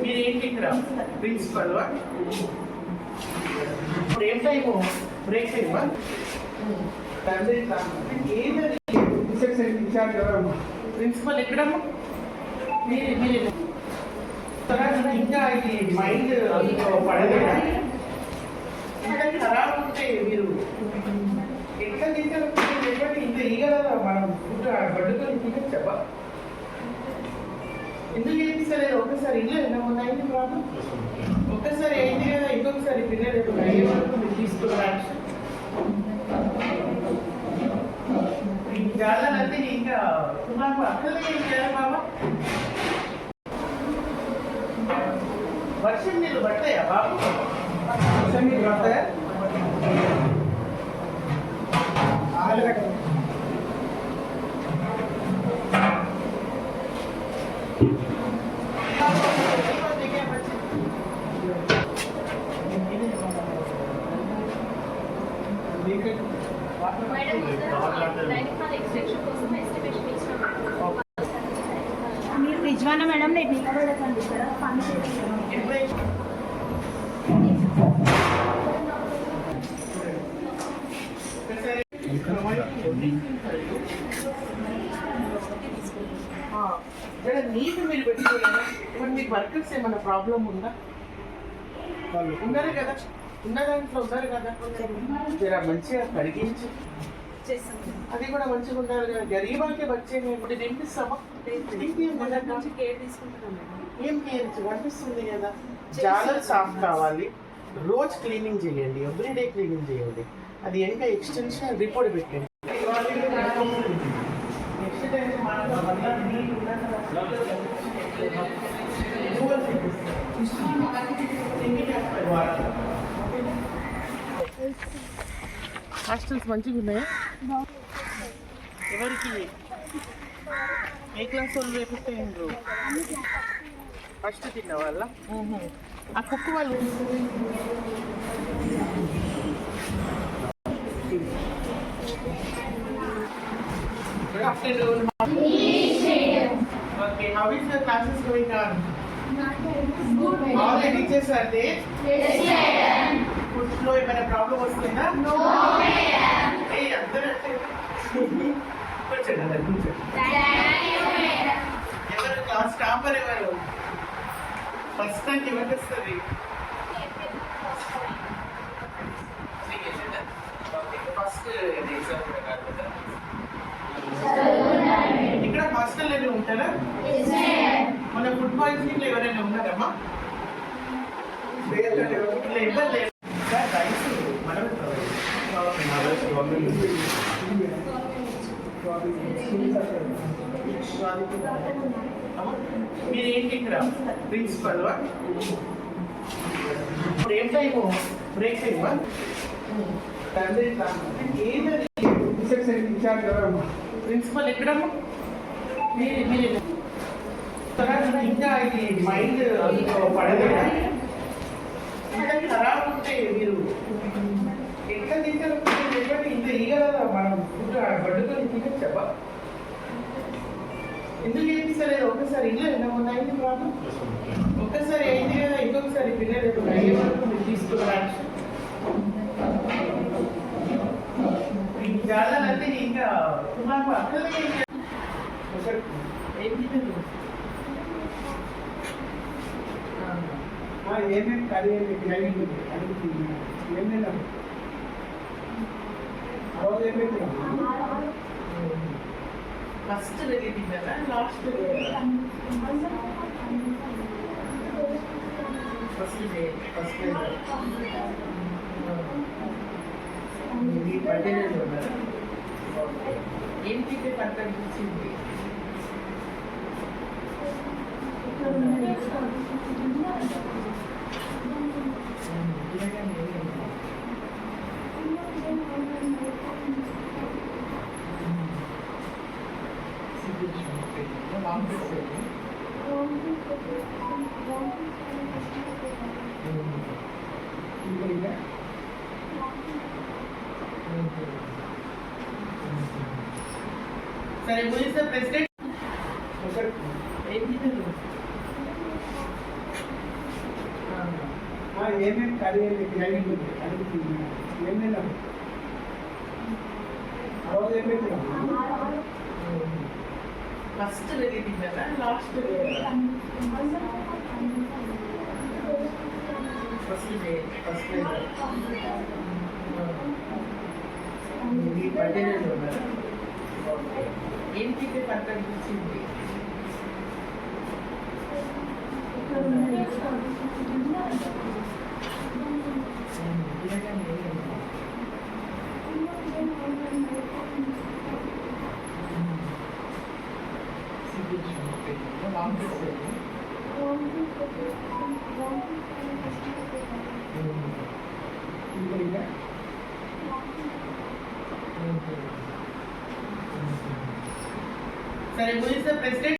మీరేంటి ఇక్కడ ప్రిన్సిపల్ ఇప్పుడు ఏం టైము బ్రేక్ టైమా ప్రిన్సిపల్ ఎక్కడమ్మా మీరు ఇంకా ఇది మైండ్ పడలేదా ఖరాబ్ ఉంటే మీరు ఎక్కడ తింటారు ఇంత ఈగల మనం ఫుడ్ గడ్డుతో తినచ్చబ్బా ఎందుకు చేపిస్తలేదు ఒకసారి ఇల్లు ఏమన్నా అయింది ప్రాబ్లం ఒక్కసారి అయింది కదా ఇంకొకసారి పిల్లలు అయ్యే వరకు మీరు తీసుకున్నారు జాలంటే ఇంకా నాకు అక్కడే ఏం చేయాలి బాబా వర్షం నీళ్ళు పడతాయా బాబు వర్షం నీళ్ళు పడతాయా మీరు రిజ్వానా మేడం నేను నిలబడకండి ఇక్కడ పని నీకు మీరు పెట్టుకోలేదా ఇప్పుడు మీకు వర్కర్స్ ఏమైనా ప్రాబ్లం ఉందా ఉన్నారు కదా ఉన్న దాంట్లో ఉన్నారు కదా జర మంచిగా కడిగించి అది కూడా మంచిగా ఉండాలి కదా గరీబాకే వచ్చే ఇప్పుడు తినిపిస్తామా కేర్ తీసుకుంటున్నాం ఏం కేర్ కనిపిస్తుంది కదా చాలా సాఫ్ కావాలి రోజు క్లీనింగ్ చేయండి ఎవ్రీడే క్లీనింగ్ చేయండి అది ఇంకా ఎక్స్టెన్షన్ రిపోర్ట్ పెట్టండి హాస్టల్స్ మంచిగా ఉన్నాయా ఎవరికి ఏ క్లాస్ వాళ్ళు రేపు ఫస్ట్ తిన్న వాళ్ళ ఆ కుక్క వాళ్ళు Good afternoon. Okay, how is the classes going on? All the teachers are there? Yes, madam. Food flow ఏమైనా ప్రాబ్లం వస్తుందా? No, madam. ఏ అందరూ కూర్చోండి అందరు కూర్చోండి ఎవరు క్లాస్ టాపర్ ఎవరు ఫస్ట్ ర్యాంక్ ఎవరికి వస్తుంది ఫస్ట్ ఎగ్జామ్ ఇక్కడ హాస్టల్ ఏమైనా ఉంటారా మన ఫుడ్ పాయిజనింగ్ లో ఎవరైనా ఉన్నారమ్మా ఇబ్బంది లేదు రైస్ మనం మీరేంటి ఇక్కడ ప్రిన్సిపల్ ఇప్పుడు ఏం టైము బ్రేక్ టైమా ప్రిన్సిపల్ ఎక్కడమ్మా మీరు ఇంకా ఇది మైండ్ పడలేదా ఖరాబ్ ఉంటే మీరు ఎక్కడ తింటారు ఇంత ఈగల మనం ఫుడ్ గడ్డుతో తినచ్చబ్బా ఎందుకు చేపిస్తలేదు ఒకసారి ఇల్లు ఏమన్నా అయింది ప్రాబ్లం ఒక్కసారి అయింది కదా ఇంకొకసారి పిల్లలు అయ్యే వరకు మీరు తీసుకున్నారు జాలంటే ఇంకా నాకు అక్కడే ఏమేమి కర్రీ ఏమైనా ఫస్ట్ వెళ్ళింది కదా లాస్ట్ ఫస్ట్ బర్త్డే ఉన్నారు ఏం టికెట్ అంత అనిపించింది సరే who is the president? ఏమేమి కలిగి ఏమేమి రోజు ఏమైతే ఫస్ట్ వెళ్ళింది కదా లాస్ట్ ఫస్ట్ పద్దెనిమిది ఉన్నారు ఏంటి పక్క అనిపించింది సరే who is the president?